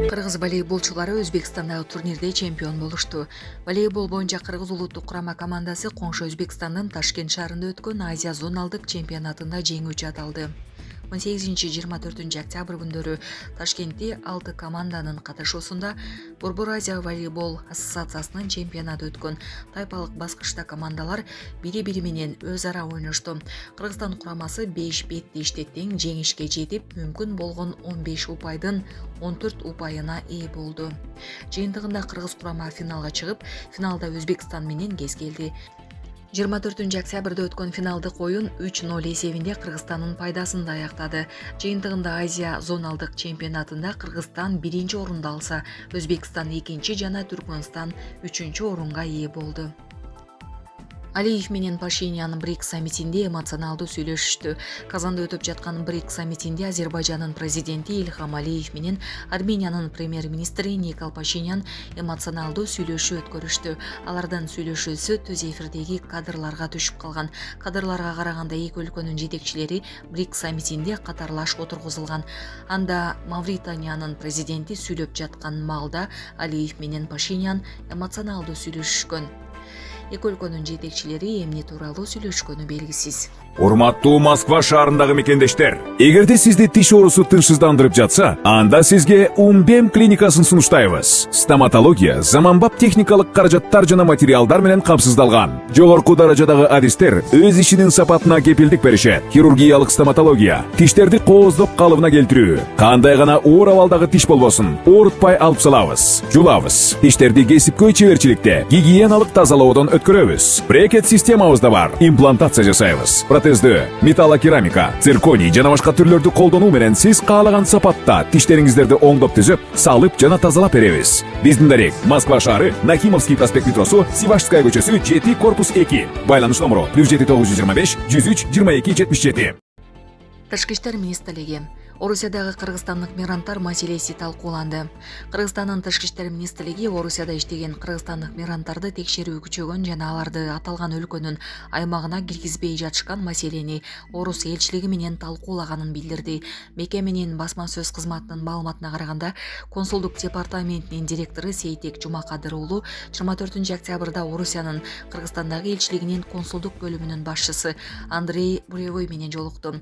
Кыргыз волейболчулары Өзбекстандагы турнирде чемпион болушту. Волейбол боюнча Кыргыз улуттук курама командасы коңшу Өзбекстандын Ташкент шаарында өткөн Азия зоналдык чемпионатында жеңүүчү аталды. 18-24 октябрь күндөрү Ташкентте 6 команданын катышуусунда Борбор Азия волейбол ассоциациясынын чемпионаты өткөн. Тайпалык баскычта командалар бири-бири менен өз ара ойношту. Кыргызстан курамасы 5 бетти иштеттең жеңишке жетип, мүмкүн болгон 15 упайдын 14 упайына ээ болду. Жыйынтыгында Кыргыз курама финалга чыгып, финалда Өзбекстан менен кезгелди. 24 октябрда өткөн финалдык оюн 3-0 эсебинде Кыргызстандын пайдасында аяктады. Жыйынтыгында Азия зоналдык чемпионатында Кыргызстан 1-орунду алса, Өзбекстан 2 жана Түркмөнстан 3 орунга ээ болду. Алиев менен Пашинян БРИКС саммитинде эмоционалдуу сүйлөшүштү. Казанда өтүп жаткан БРИКС саммитинде Азербайжандын президенти Илхам Алиев менен Армениянын премьер-министри Никол Пашинян эмоционалдуу сүйлөшүү өткөрүштү. Алардын сүйлөшүүсү түз эфирдеги кадрларга түшүп калган. Кадрларга караганда эки өлкөнүн жетекчилери БРИКС саммитинде катарлаш отургузулган. Анда Мавританиянын президенти сүйлөп жаткан маалда Алиев менен Пашинян эмоционалдуу сүйлөшүшкөн. Эки өлкөнүн жетекчилери эмне тууралуу сүйлөшкөнү белгисиз. Урматтуу Москва шаарындагы мекендештер, эгерде сизди тиш оорусу тынчсыздандырып жатса, анда сизге Умбем клиникасын сунуштайбыз. Стоматология заманбап техникалык каражаттар жана материалдар менен камсыздалган. Жогорку даражадагы адистер өз ишинин сапатына кепилдик беришет. Хирургиялык стоматология, тиштерди кооздоп калыбына келтирүү, кандай гана оор абалдагы тиш болбосун, оорутпай алып салабыз, жулабыз. Тиштерди кесипкөй чеберчиликте, гигиеналык тазалоодон өткөрөбүз. Брекет системабыз да бар. Имплантация жасайбыз. Протездөө, металлокерамика, цирконий жана башка түрлөрдү колдонуу менен сиз каалаган сапатта тиштериңиздерди оңдоп түзөп, салып жана тазалап беребиз. Биздин дарек Москва шаары, Нахимовский проспект метросу, Сивашская көчөсү 7 корпус 2. Байланыш номеру +7 925 103 22 77. Тышкы иштер министрлиги Орусиядагы кыргызстандык мигранттар маселеси талкууланды. Кыргызстандын тышкы иштер министрлиги Орусияда иштеген кыргызстандык мигранттарды текшерүү күчөгөн жана аларды аталган өлкөнүн аймагына киргизбей жатышкан маселени Орус элчилиги менен талкуулаганын билдирди. Мекеменин басма сөз кызматынын маалыматына караганда, консулдук департаментинин директору Сейтек Жумакадыр уулу 24 октябрда Орусиянын Кыргызстандагы элчилигинин консулдук бөлүмүнүн башчысы Андрей Буревой менен жолукту.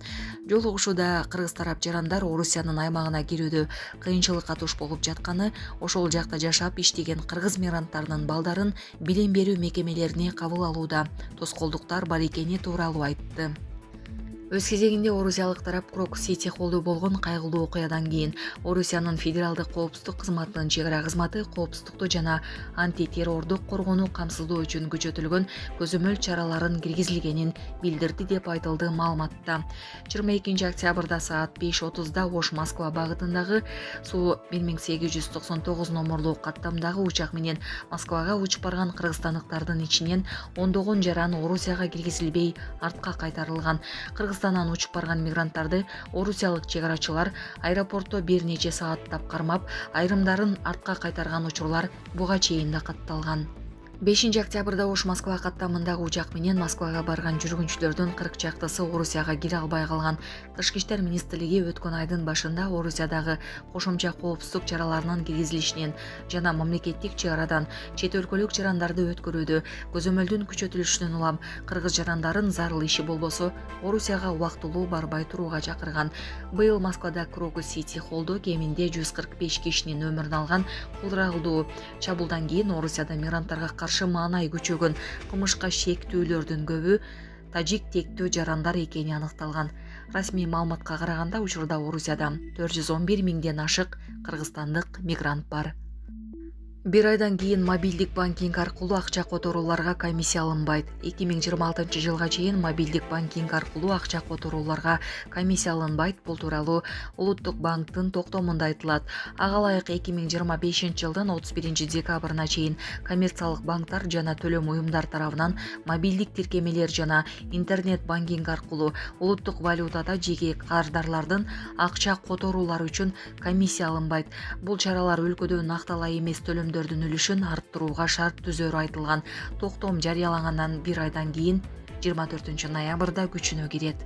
Жолугушууда кыргыз тарап жарандар Орусиянын аймагына кирүүдө кыйынчылыкка туш болуп жатканы, ошол жакта жашап иштеген кыргыз мигранттарынын балдарын билим берүү мекемелерине кабыл алууда тоскоолдуктар бар экени тууралуу айтты. Өз кезегинде орусиялык тарап Крокус Сити холлдо болгон кайгылуу окуядан кийин Орусиянын федералдык коопсуздук кызматынын чек ара кызматы коопсуздукту жана антитеррордук коргоону камсыздоо үчүн күчөтүлгөн көзөмөл чараларын киргизилгенин билдирди деп айтылды маалыматта. 22 октябрда саат 5:30 Ош Москва багытындагы Су 1899 номерлуу каттамдагы учак менен Москвага учуп барган кыргызстандыктардын ичинен ондогон жаран Орусияга киргизилбей артка кайтарылган. Кыргызстандан учуп барган мигранттарды орусиялык чек арачылар аэропортто бир нече сааттап кармап, айрымдарын артка кайтарган учурлар буга чейин да катталган. 5 октябрда Ош Москва каттамындагы учак менен Москвага барган жүргүнчүлөрдүн 40 чактысы Орусияга кире албай калган. Тышкы иштер министрлиги өткөн айдын башында Орусиядагы кошумча коопсуздук чараларынын киргизилишинен жана мамлекеттик чек арадан чет өлкөлүк жарандарды өткөрүүдө көзөмөлдүн күчөтүлүшүнөн улам кыргыз жарандарын зарыл иши болбосо Орусияга убактылуу барбай турууга чакырган. Быйыл Москвада Крокус Сити холлдо кеминде 145 кишинин өмүрүн алган кулдуралдуу чабуулдан кийин Орусияда мигранттарга каршы маанай күчөгөн кылмышка шектүүлөрдүн көбү тажик тектүү жарандар экени аныкталган. Расмий маалыматка караганда, учурда Орусияда 411 миңден ашык кыргызстандык мигрант бар. Bir aydan кийин мобилдик банкинг аркылуу акча которууларга комиссия алынбайт. 2026 жылга чейин мобилдик банкинг аркылуу акча которууларга комиссия алынбайт. Бул тууралуу Улуттук банктын токтомунда айтылат. Ага ылайык 2025 жылдын 31 декабрына чейин коммерциялык банктар жана төлөм уюмдар тарабынан мобилдик тиркемелер жана интернет банкинг аркылуу улуттук валютада жеке кардарлардын акча которуулары үчүн комиссия алынбайт. Бул чаралар өлкөдө накталай эмес төлөмдөрдүн үлүшүн арттырууга шарт түзөрү айтылган. Токтом жарыялангандан 1 айдан кийин 24 ноябрда күчүнө кирет.